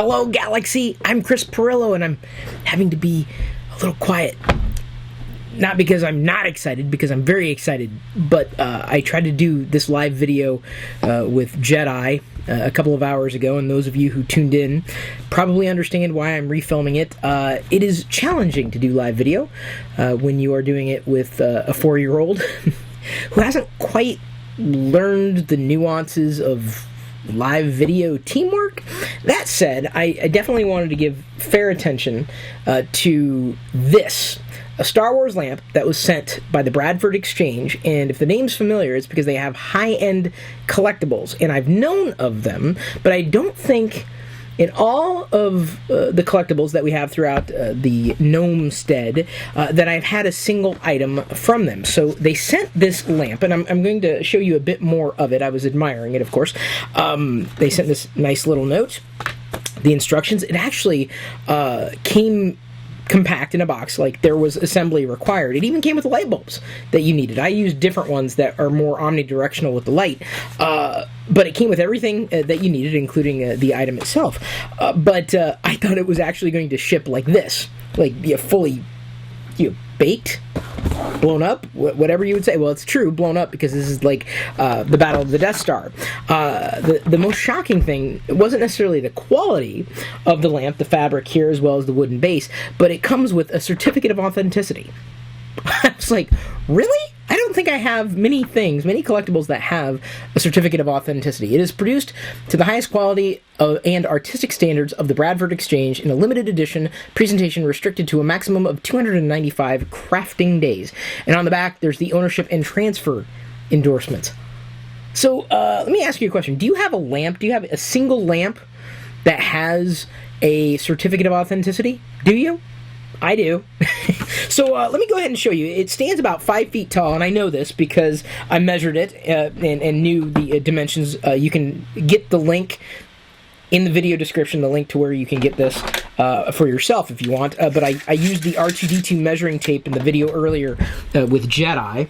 Hello, Galaxy! I'm Chris Pirillo, and I'm having to be a little quiet. Not because I'm not excited, because I'm very excited, but I tried to do this live video with Jedi a couple of hours ago, and those of you who tuned in probably understand why I'm refilming it. It is challenging to do live video when you are doing it with a 4-year-old who hasn't quite learned the nuances of live video teamwork. That said, I definitely wanted to give fair attention to this. A Star Wars lamp that was sent by the Bradford Exchange, and if the name's familiar, it's because they have high-end collectibles, and I've known of them, but I don't think in all of the collectibles that we have throughout the Gnomestead that I've had a single item from them. So they sent this lamp, and I'm going to show you a bit more of it. I was admiring it, of course. They sent this nice little note. The instructions, it actually came compact in a box, like there was assembly required. It even came with light bulbs that you needed. I used different ones that are more omnidirectional with the light, but it came with everything that you needed, including the item itself. But I thought it was actually going to ship like this, like fully baked, blown up, whatever you would say. Well, it's true, blown up, because this is like the Battle of the Death Star. The most shocking thing wasn't necessarily the quality of the lamp, the fabric here, as well as the wooden base, but it comes with a certificate of authenticity. I was like, really? I don't think I have many collectibles that have a certificate of authenticity. It is produced to the highest quality and artistic standards of the Bradford Exchange in a limited edition presentation restricted to a maximum of 295 crafting days. And on the back, there's the ownership and transfer endorsements. So, let me ask you a question. Do you have a lamp? Do you have a single lamp that has a certificate of authenticity? Do you? I do. So let me go ahead and show you. It stands about 5 feet tall, and I know this because I measured it and knew the dimensions. You can get the link in the video description, the link to where you can get this for yourself if you want. But I used the R2-D2 measuring tape in the video earlier with Jedi.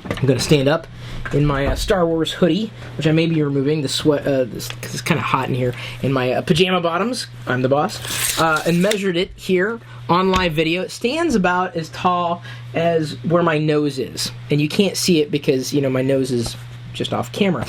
I'm going to stand up in my Star Wars hoodie, which I may be removing, the sweat, because it's kind of hot in here, in my pajama bottoms, I'm the boss, and measured it here on live video. It stands about as tall as where my nose is, and you can't see it because, my nose is just off camera.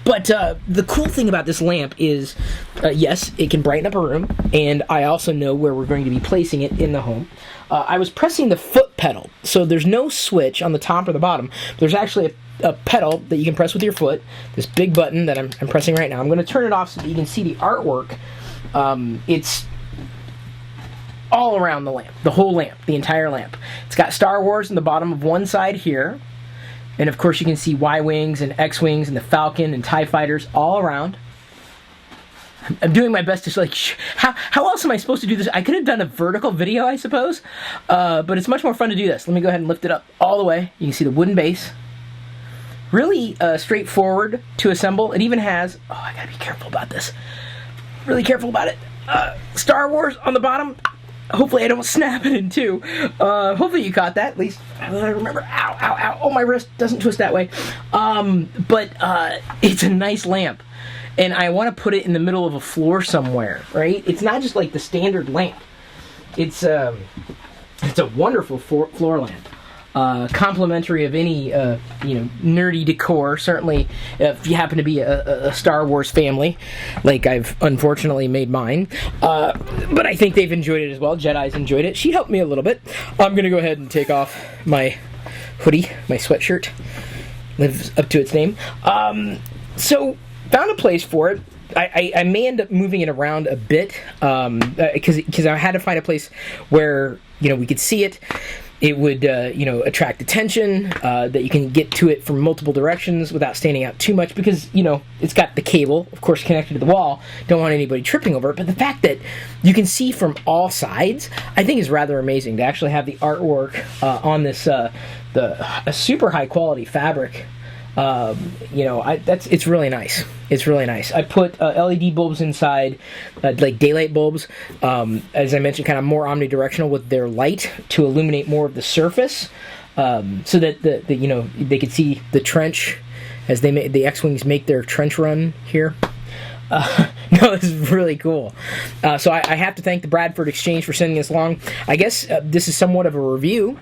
But the cool thing about this lamp is, yes, it can brighten up a room, and I also know where we're going to be placing it in the home. I was pressing the foot pedal, so there's no switch on the top or the bottom. There's actually a pedal that you can press with your foot, this big button that I'm pressing right now. I'm going to turn it off so that you can see the artwork. It's all around the lamp, the whole lamp, the entire lamp. It's got Star Wars in the bottom of one side here, and of course you can see Y-Wings and X-Wings and the Falcon and TIE Fighters all around. I'm doing my best to, how else am I supposed to do this? I could have done a vertical video, I suppose, but it's much more fun to do this. Let me go ahead and lift it up all the way. You can see the wooden base. Really straightforward to assemble. It even has, I gotta be careful about this. Really careful about it. Star Wars on the bottom. Hopefully I don't snap it in two. Hopefully you caught that. At least I remember. Ow, ow, ow. Oh, my wrist doesn't twist that way. But it's a nice lamp. And I want to put it in the middle of a floor somewhere, right? It's not just like the standard lamp. It's a wonderful floor lamp. Complimentary of any, nerdy decor. Certainly, if you happen to be a Star Wars family, like I've unfortunately made mine. But I think they've enjoyed it as well. Jedi's enjoyed it. She helped me a little bit. I'm going to go ahead and take off my hoodie, my sweatshirt. Lives up to its name. So, found a place for it. I may end up moving it around a bit, because I had to find a place where, we could see it. It would, attract attention, that you can get to it from multiple directions without standing out too much, because, it's got the cable, of course, connected to the wall. Don't want anybody tripping over it, but the fact that you can see from all sides, I think is rather amazing to actually have the artwork on this, a super high quality fabric. It's really nice. It's really nice. I put LED bulbs inside, like daylight bulbs, as I mentioned, kind of more omnidirectional with their light to illuminate more of the surface, so that they could see the trench as the X-Wings make their trench run here. No, this is really cool. So I have to thank the Bradford Exchange for sending this along. I guess this is somewhat of a review.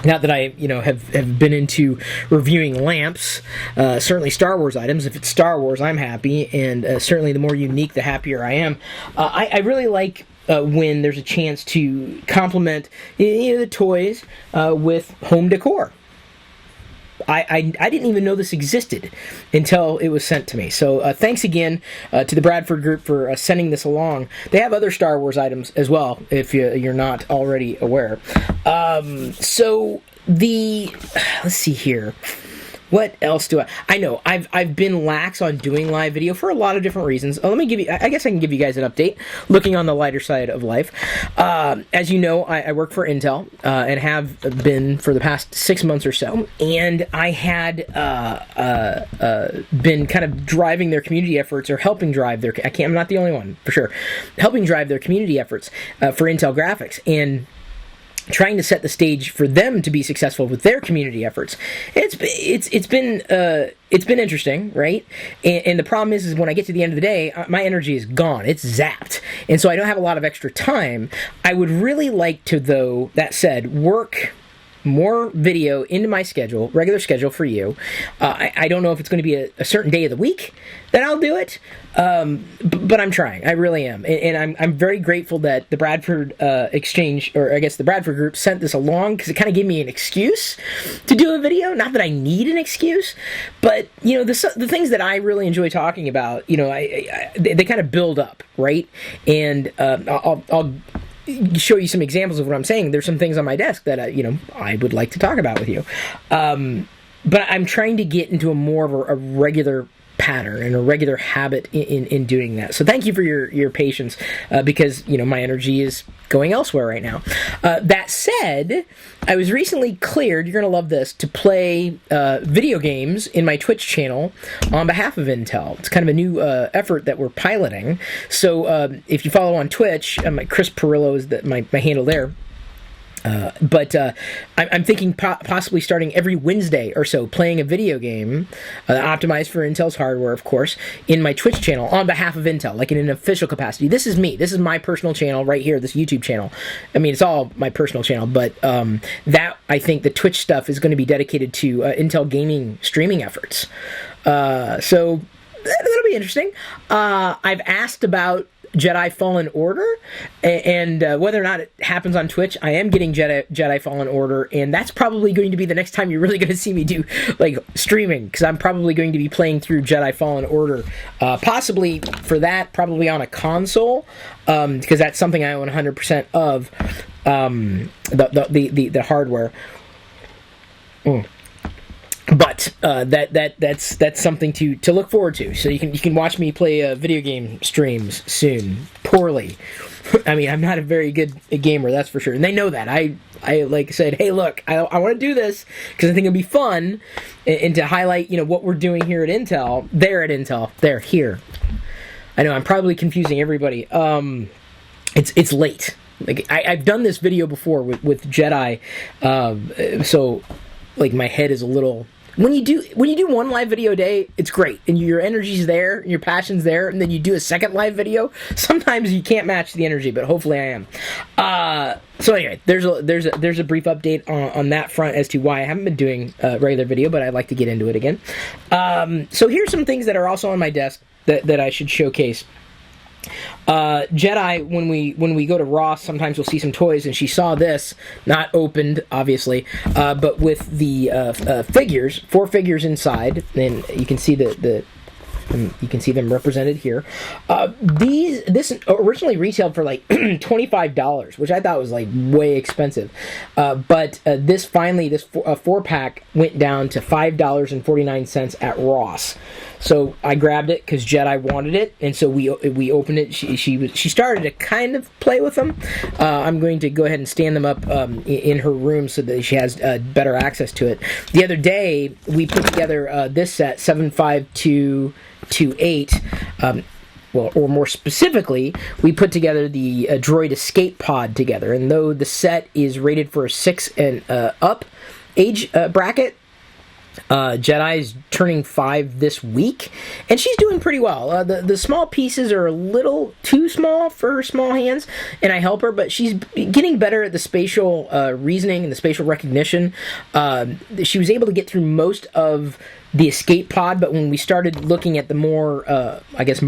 Not that I, have been into reviewing lamps, certainly Star Wars items. If it's Star Wars, I'm happy, and certainly the more unique, the happier I am. I really like when there's a chance to complement the toys with home decor. I didn't even know this existed until it was sent to me. So thanks again to the Bradford Group for sending this along. They have other Star Wars items as well, if you're not already aware. Let's see here. What else do I know? I've been lax on doing live video for a lot of different reasons. I guess I can give you guys an update, looking on the lighter side of life. As you know, I work for Intel, and have been for the past 6 months or so, and I had been kind of driving their community efforts, or helping drive their, I'm not the only one, for sure, helping drive their community efforts for Intel Graphics, and trying to set the stage for them to be successful with their community efforts. It's been interesting, right? And the problem is when I get to the end of the day, my energy is gone. It's zapped. And so I don't have a lot of extra time. I would really like to, though, that said, work more video into my schedule, regular schedule for you. I don't know if it's going to be a certain day of the week that I'll do it, but I'm trying. I really am, and I'm very grateful that the Bradford Exchange, or I guess the Bradford Group, sent this along, because it kind of gave me an excuse to do a video. Not that I need an excuse, but the things that I really enjoy talking about, they kind of build up, right? And I'll show you some examples of what I'm saying. There's some things on my desk that I would like to talk about with you, but I'm trying to get into a more of a regular pattern and a regular habit in doing that. So thank you for your patience, because my energy is going elsewhere right now. That said, I was recently cleared, you're going to love this, to play video games in my Twitch channel on behalf of Intel. It's kind of a new effort that we're piloting. So if you follow on Twitch, Chris Pirillo is my handle there. But I'm thinking possibly starting every Wednesday or so, playing a video game optimized for Intel's hardware, of course, in my Twitch channel on behalf of Intel, like in an official capacity. This is me. This is my personal channel right here, this YouTube channel. I mean, it's all my personal channel, but that, I think, the Twitch stuff is going to be dedicated to Intel gaming streaming efforts. So that'll be interesting. I've asked about Jedi Fallen Order, and whether or not it happens on Twitch, I am getting Jedi Fallen Order, and that's probably going to be the next time you're really going to see me do streaming, because I'm probably going to be playing through Jedi Fallen Order, possibly for that, probably on a console, because that's something I own 100% of, the hardware. But that's something to look forward to. So you can watch me play video game streams soon. Poorly. I mean, I'm not a very good gamer, that's for sure. And they know that. I said, hey, look, I want to do this because I think it'll be fun, and to highlight what we're doing here at Intel. They're at Intel. They're here. I know I'm probably confusing everybody. It's late. I've done this video before with Jedi, so my head is a little. When you do one live video a day, it's great, and your energy's there, and your passion's there, and then you do a second live video. Sometimes you can't match the energy, but hopefully I am. So anyway, there's a brief update on that front as to why I haven't been doing a regular video, but I'd like to get into it again. So here's some things that are also on my desk that I should showcase. Jedi, when we go to Ross, sometimes we'll see some toys, and she saw this, not opened, obviously, but with the figures, 4 figures inside, and you can see you can see them represented here. This originally retailed for $25, which I thought was way expensive. But this 4-pack went down to $5.49 at Ross. So I grabbed it because Jedi wanted it, and so we opened it. She started to kind of play with them. I'm going to go ahead and stand them up in her room so that she has better access to it. The other day we put together this set 75228. Or more specifically, we put together the Droid Escape Pod together, and though the set is rated for a 6 and up age bracket, Jedi's turning 5 this week, and she's doing pretty well. The small pieces are a little too small for her small hands, and I help her, but she's getting better at the spatial reasoning and the spatial recognition. She was able to get through most of the escape pod, but when we started looking at the more, I guess,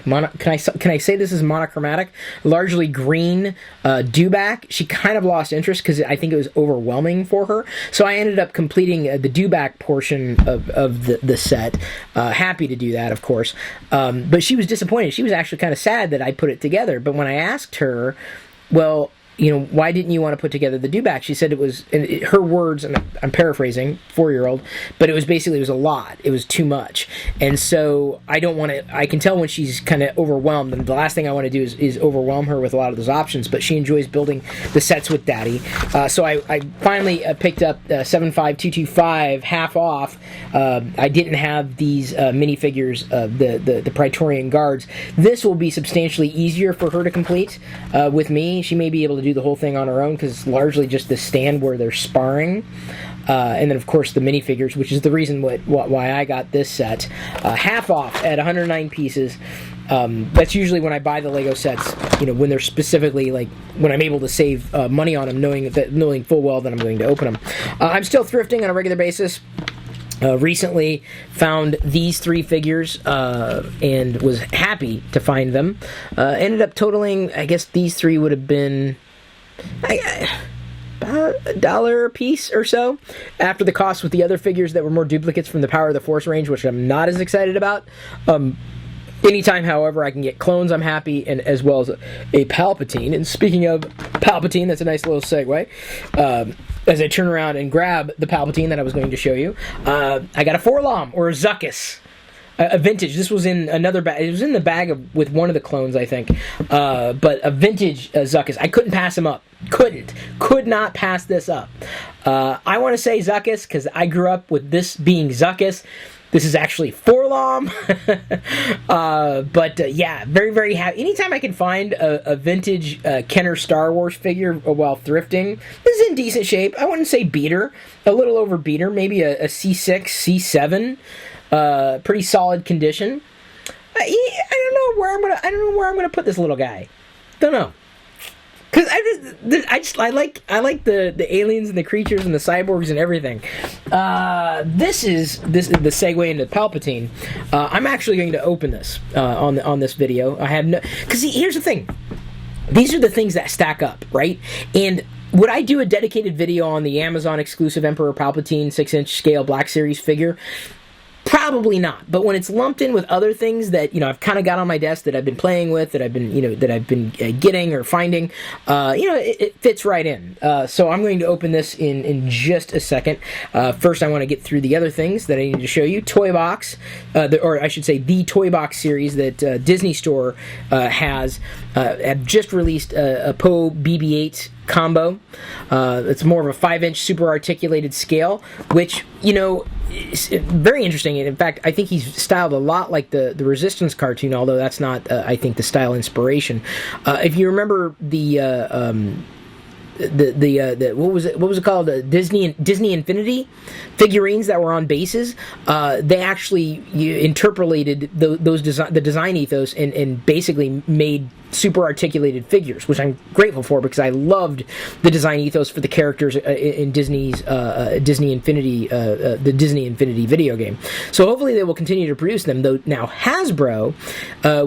can I say this is monochromatic? Largely green dewback. She kind of lost interest because I think it was overwhelming for her. So I ended up completing the dewback portion of the set. Happy to do that, of course. But she was disappointed. She was actually kind of sad that I put it together. But when I asked her, well, why didn't you want to put together the dewback? She said it was, her words, and I'm paraphrasing, 4-year-old, but it was a lot. It was too much. And so I don't want to, I can tell when she's kind of overwhelmed, and the last thing I want to do is overwhelm her with a lot of those options, but she enjoys building the sets with Daddy. So I finally picked up 75225, half off. I didn't have these minifigures, the Praetorian Guards. This will be substantially easier for her to complete with me. She may be able to do the whole thing on her own because it's largely just the stand where they're sparring, and then of course the minifigures, which is the reason why I got this set half off at 109 pieces. That's usually when I buy the Lego sets, when they're specifically like when I'm able to save money on them, knowing full well that I'm going to open them. I'm still thrifting on a regular basis. Recently found these 3 figures and was happy to find them. Ended up totaling, I guess these 3 would have been about $1 a piece or so after the cost with the other figures that were more duplicates from the Power of the Force range, which I'm not as excited about. Anytime, however, I can get clones, I'm happy, and as well as a Palpatine. And speaking of Palpatine, that's a nice little segue. As I turn around and grab the Palpatine that I was going to show you, I got a Forlom, or a Zuckuss. A vintage. This was in another bag. It was in the bag with one of the clones, I think. But a vintage Zuckuss. I couldn't pass him up. Could not pass this up. I want to say Zuckuss because I grew up with this being Zuckuss. This is actually Forlom. But yeah, very, very happy. Anytime I can find a vintage Kenner Star Wars figure while thrifting, this is in decent shape. I wouldn't say beater. A little over beater. Maybe a C6, C7. Pretty solid condition. I don't know where I'm gonna put this little guy. Don't know. Cause I like the aliens and the creatures and the cyborgs and everything. This is the segue into Palpatine. I'm actually going to open this on this video. I have no, because here's the thing. These are the things that stack up, right? And would I do a dedicated video on the Amazon exclusive Emperor Palpatine 6-inch scale Black Series figure? Probably not, but when it's lumped in with other things that I've kind of got on my desk that I've been playing with, that I've been getting or finding, it fits right in. So I'm going to open this in just a second. First, I want to get through the other things that I need to show you. Toy Box, or I should say, the Toy Box series that Disney Store has have just released a Poe BB-8 combo. It's more of a 5-inch super articulated scale, which is very interesting. And in fact, I think he's styled a lot like the Resistance cartoon, although that's not I think the style inspiration. If you remember the what was it called, Disney Infinity figurines that were on bases, they actually interpolated the design ethos and basically made super articulated figures, which I'm grateful for because I loved the design ethos for the characters in Disney's Disney Infinity, the Disney Infinity video game. So hopefully they will continue to produce them, though now Hasbro,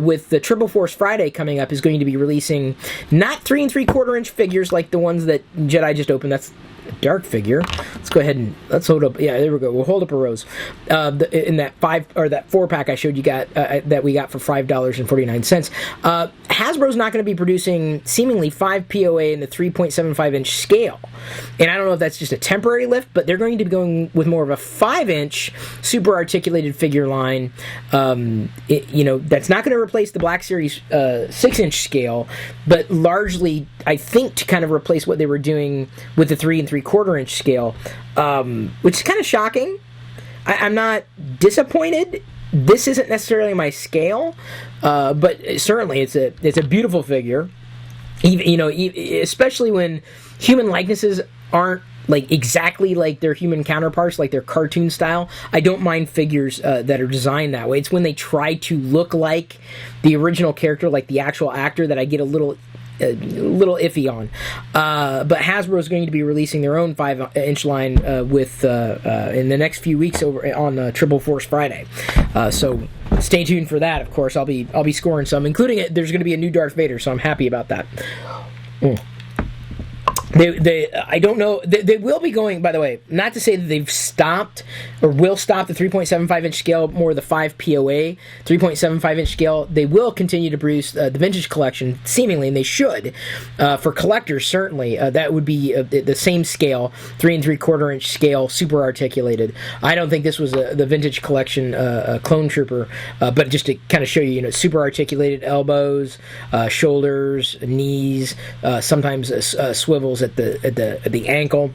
with the Triple Force Friday coming up, is going to be releasing not 3 3/4-inch figures like the ones that Jedi just opened. That's a dark figure. Let's go ahead and let's hold up. Yeah, there we go. We'll hold up a rose. In that 4-pack I showed you that we got for $5.49. Hasbro's not going to be producing seemingly 5 POA in the 3.75-inch scale. And I don't know if that's just a temporary lift, but they're going to be going with more of a 5-inch super articulated figure line. That's not going to replace the Black Series 6-inch scale, but largely, I think, to kind of replace what they were doing with the 3 3/4-inch scale, which is kind of shocking. I'm not disappointed. This isn't necessarily my scale, but certainly it's a beautiful figure. Even, especially when human likenesses aren't like exactly like their human counterparts, like their cartoon style. I don't mind figures that are designed that way. It's when they try to look like the original character, like the actual actor, that I get a little iffy on. But Hasbro is going to be releasing their own 5-inch line with in the next few weeks over on Triple Force Friday. So stay tuned for that. Of course, I'll be scoring some, including it. There's going to be a new Darth Vader, so I'm happy about that. I don't know. They will be going, by the way, not to say that they've stopped or will stop the 3.75-inch scale, more the 5 POA, 3.75-inch scale. They will continue to produce the vintage collection, seemingly, and they should. For collectors, certainly. That would be the same scale, 3 3/4-inch scale, super articulated. I don't think this was the vintage collection clone trooper, but just to kind of show you, super articulated elbows, shoulders, knees, sometimes swivels at the ankle.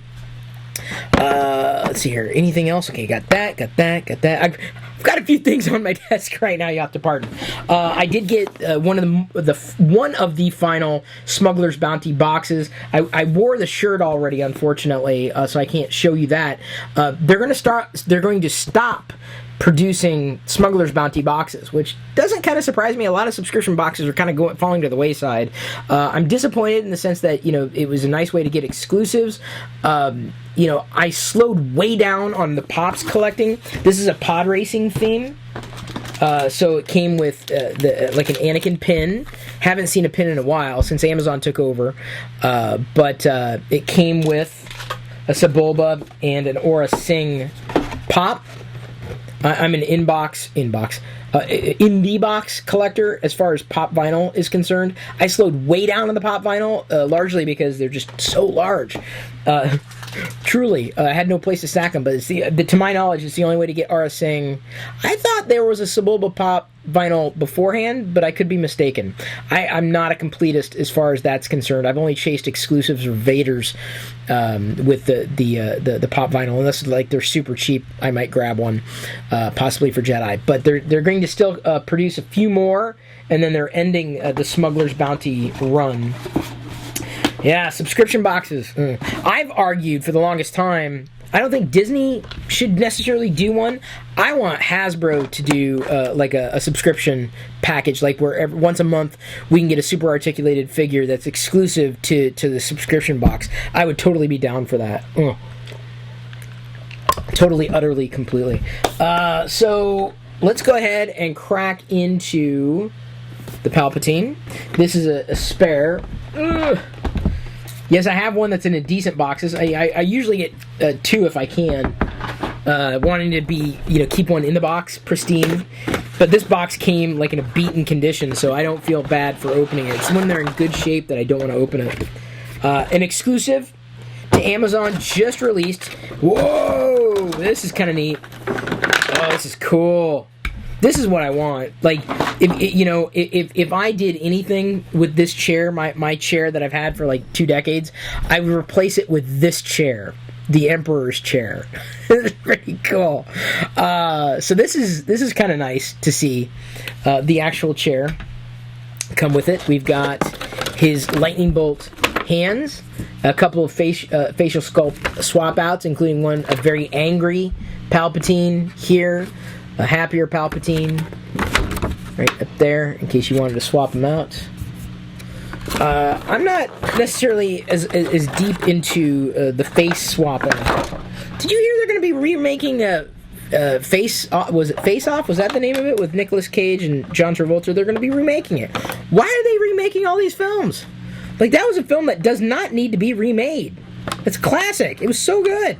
Let's see here. Anything else? Okay, got that. I've got a few things on my desk right now. You have to pardon. I did get one of the final Smuggler's Bounty boxes. I wore the shirt already, unfortunately, so I can't show you that. They're going to stop producing Smuggler's Bounty boxes, which doesn't kind of surprise me. A lot of subscription boxes are kind of falling to the wayside. I'm disappointed in the sense that, it was a nice way to get exclusives. I slowed way down on the Pops collecting. This is a pod racing theme. So it came with like an Anakin pin. Haven't seen a pin in a while since Amazon took over. But it came with a Sebulba and an Aura Singh pop. I'm an indie box collector as far as pop vinyl is concerned. I slowed way down on the pop vinyl, largely because they're just so large. Truly, I had no place to stack them, but to my knowledge, it's the only way to get Aura Singh. I thought there was a Sebulba pop vinyl beforehand, but I could be mistaken. I'm not a completist as far as that's concerned. I've only chased exclusives or Vaders with the pop vinyl, unless they're super cheap. I might grab one, possibly for Jedi. But they're going to still produce a few more, and then they're ending the Smuggler's Bounty run. Yeah, subscription boxes. I've argued for the longest time, I don't think Disney should necessarily do one. I want Hasbro to do like a subscription package, like where once a month we can get a super articulated figure that's exclusive to the subscription box. I would totally be down for that. Totally, utterly, completely. So let's go ahead and crack into the Palpatine. This is a spare. Yes, I have one that's in a decent boxes. I usually get 2 if I can. Wanting to be, keep one in the box, pristine. But this box came like in a beaten condition, so I don't feel bad for opening it. It's when they're in good shape that I don't want to open it. An exclusive to Amazon just released. Whoa! This is kind of neat. Oh, this is cool. This is what I want. Like, if I did anything with this chair, my chair that I've had for like 2 decades, I would replace it with this chair, the Emperor's chair. It's pretty cool. So this is kind of nice to see the actual chair come with it. We've got his lightning bolt hands, a couple of facial sculpt swap outs, including a very angry Palpatine here. A happier Palpatine right up there, in case you wanted to swap them out. I'm not necessarily as deep into the face swapping. Did you hear they're going to be remaking Face Off? Was it Face Off? Was that the name of it? With Nicolas Cage and John Travolta? They're going to be remaking it. Why are they remaking all these films? Like, that was a film that does not need to be remade. It's classic. It was so good.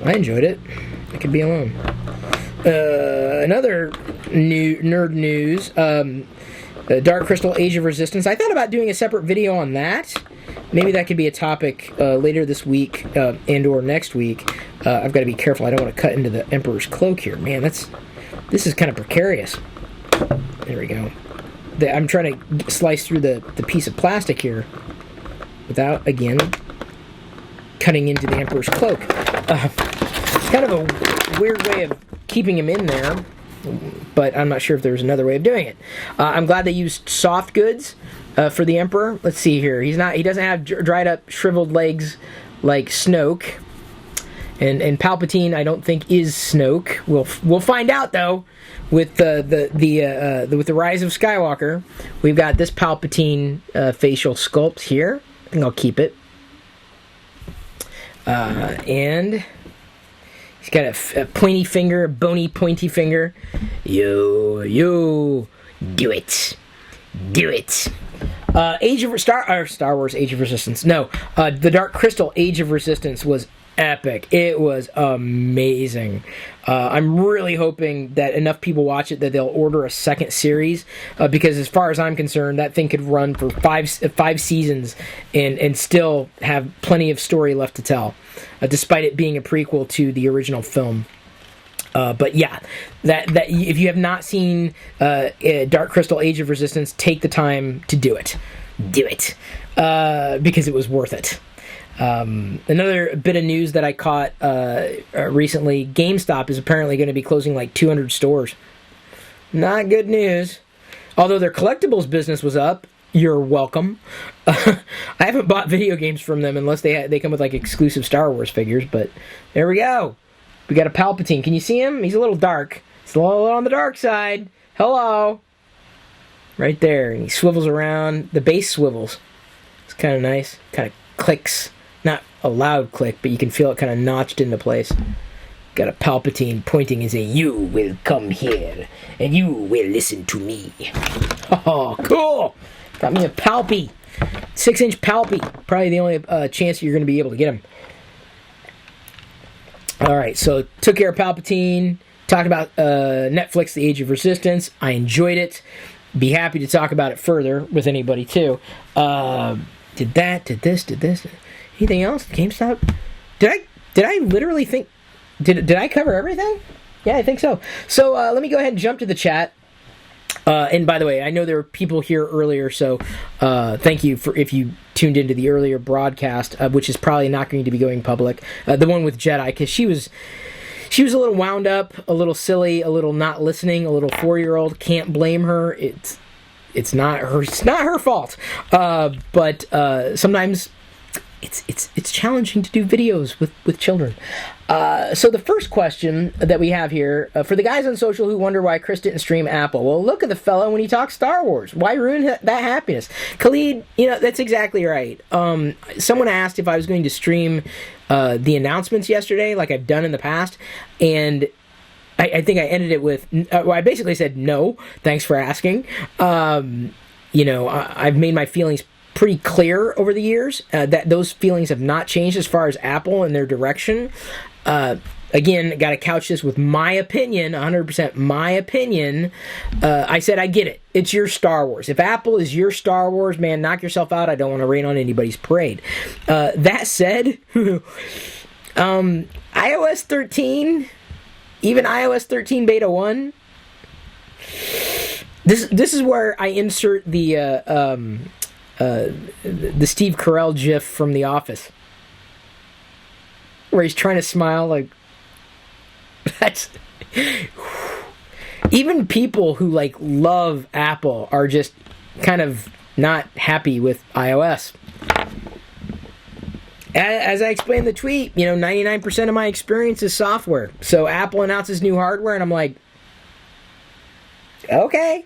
I enjoyed it. I could be alone. Another nerd news, Dark Crystal Age of Resistance. I thought about doing a separate video on that. Maybe that could be a topic later this week and or next week. I've got to be careful. I don't want to cut into the Emperor's cloak here. Man, this is kind of precarious. There we go. I'm trying to slice through the piece of plastic here without, again, cutting into the Emperor's cloak. It's kind of a weird way of keeping him in there, but I'm not sure if there's another way of doing it. I'm glad they used soft goods for the Emperor. Let's see here. He doesn't have dried up, shriveled legs like Snoke. And Palpatine, I don't think is Snoke. We'll find out though. With with the Rise of Skywalker, we've got this Palpatine facial sculpt here. I think I'll keep it. And he's got a pointy finger, a bony pointy finger. You, do it. Star Wars Age of Resistance. No, the Dark Crystal Age of Resistance was epic. It was amazing. I'm really hoping that enough people watch it that they'll order a second series, because as far as I'm concerned, that thing could run for five seasons and still have plenty of story left to tell, despite it being a prequel to the original film. But yeah, that if you have not seen Dark Crystal Age of Resistance, take the time to do it. Because it was worth it. Another bit of news that I caught recently, GameStop is apparently going to be closing like 200 stores. Not good news. Although their collectibles business was up, you're welcome. I haven't bought video games from them unless they come with like exclusive Star Wars figures, but there we go. We got a Palpatine. Can you see him? He's a little dark. He's a little on the dark side. Hello. Right there. And he swivels around. The base swivels. It's kind of nice. Kind of clicks. Not a loud click, but you can feel it kind of notched into place. Got a Palpatine pointing and saying, "You will come here, and you will listen to me." Oh, cool! Got me a Palpy. 6-inch Palpy. Probably the only chance you're going to be able to get him. Alright, so took care of Palpatine. Talked about Netflix, The Age of Resistance. I enjoyed it. Be happy to talk about it further with anybody, too. Did this. Anything else? GameStop? Did I literally think... Did I cover everything? Yeah, I think so. So, let me go ahead and jump to the chat. And by the way, I know there were people here earlier, so thank you for if you tuned into the earlier broadcast, which is probably not going to be going public. The one with Jedi, because she was a little wound up, a little silly, a little not listening, a little 4-year-old. Can't blame her. It's not her fault. But sometimes it's challenging to do videos with children. So the first question that we have here, for the guys on social who wonder why Chris didn't stream Apple, well, look at the fellow when he talks Star Wars. Why ruin that happiness? Khalid, that's exactly right. Someone asked if I was going to stream the announcements yesterday, like I've done in the past, and I think I ended it with, I basically said, no, thanks for asking. I've made my feelings pretty clear over the years, that those feelings have not changed as far as Apple and their direction. Again, got to couch this with my opinion, 100% my opinion. I said, I get it. It's your Star Wars. If Apple is your Star Wars, man, knock yourself out. I don't want to rain on anybody's parade. That said, iOS 13, even iOS 13 Beta 1, this is where I insert the Steve Carell gif from The Office, where he's trying to smile like that's. Even people who love Apple are just kind of not happy with iOS. As I explained in the tweet, 99% of my experience is software. So Apple announces new hardware, and I'm like, okay.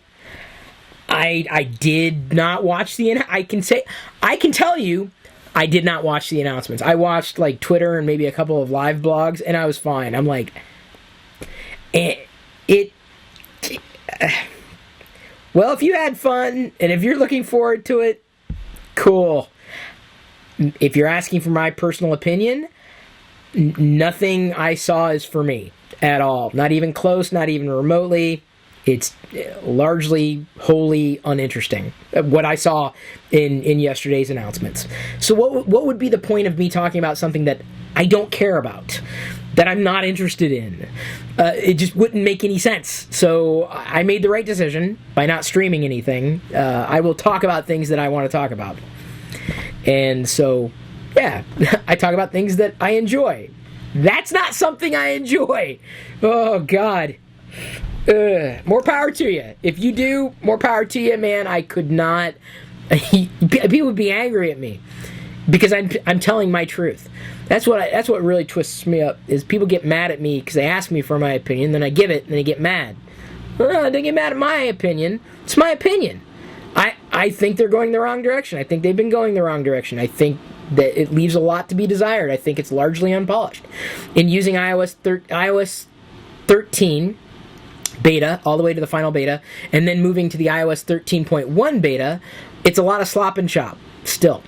I did not watch I can tell you, I did not watch the announcements. I watched Twitter and maybe a couple of live blogs, and I was fine. I'm like, well, if you had fun and if you're looking forward to it, cool. If you're asking for my personal opinion, nothing I saw is for me at all. Not even close, not even remotely. It's largely wholly uninteresting, what I saw in yesterday's announcements. So what would be the point of me talking about something that I don't care about, that I'm not interested in? It just wouldn't make any sense. So I made the right decision by not streaming anything. I will talk about things that I want to talk about. And so, yeah, I talk about things that I enjoy. That's not something I enjoy. Oh, God. More power to you. If you do, more power to you, man. I could not. People would be angry at me. because I'm telling my truth. That's what really twists me up, is people get mad at me because they ask me for my opinion, then I give it, and they get mad. They get mad at my opinion. It's my opinion. I think they're going the wrong direction. I think they've been going the wrong direction. I think that it leaves a lot to be desired. I think it's largely unpolished. In using iOS 13 beta all the way to the final beta, and then moving to the iOS 13.1 beta, it's a lot of slop and chop still.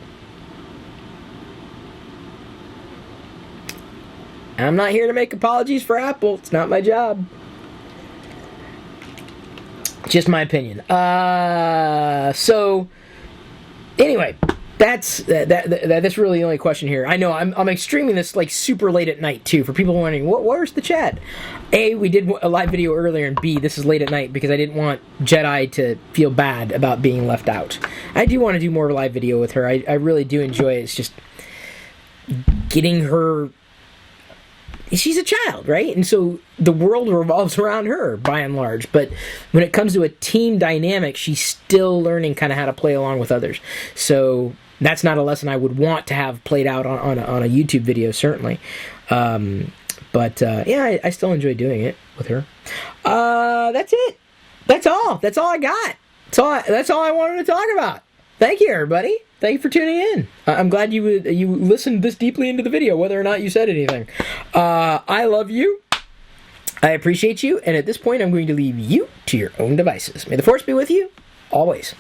I'm not here to make apologies for Apple. It's not my job. Just my opinion. So anyway, that's really the only question here. I know I'm streaming this like super late at night too, for people wondering where's the chat. A, we did a live video earlier, and B, this is late at night because I didn't want Jedi to feel bad about being left out. I do want to do more live video with her. I really do enjoy it. It's just getting her. She's a child, right? And so the world revolves around her, by and large. But when it comes to a team dynamic, she's still learning kind of how to play along with others. So that's not a lesson I would want to have played out on a YouTube video, certainly. But I still enjoy doing it with her. That's it. That's all. That's all I got. That's all I wanted to talk about. Thank you, everybody. Thank you for tuning in. I'm glad you listened this deeply into the video, whether or not you said anything. I love you. I appreciate you. And at this point, I'm going to leave you to your own devices. May the Force be with you always.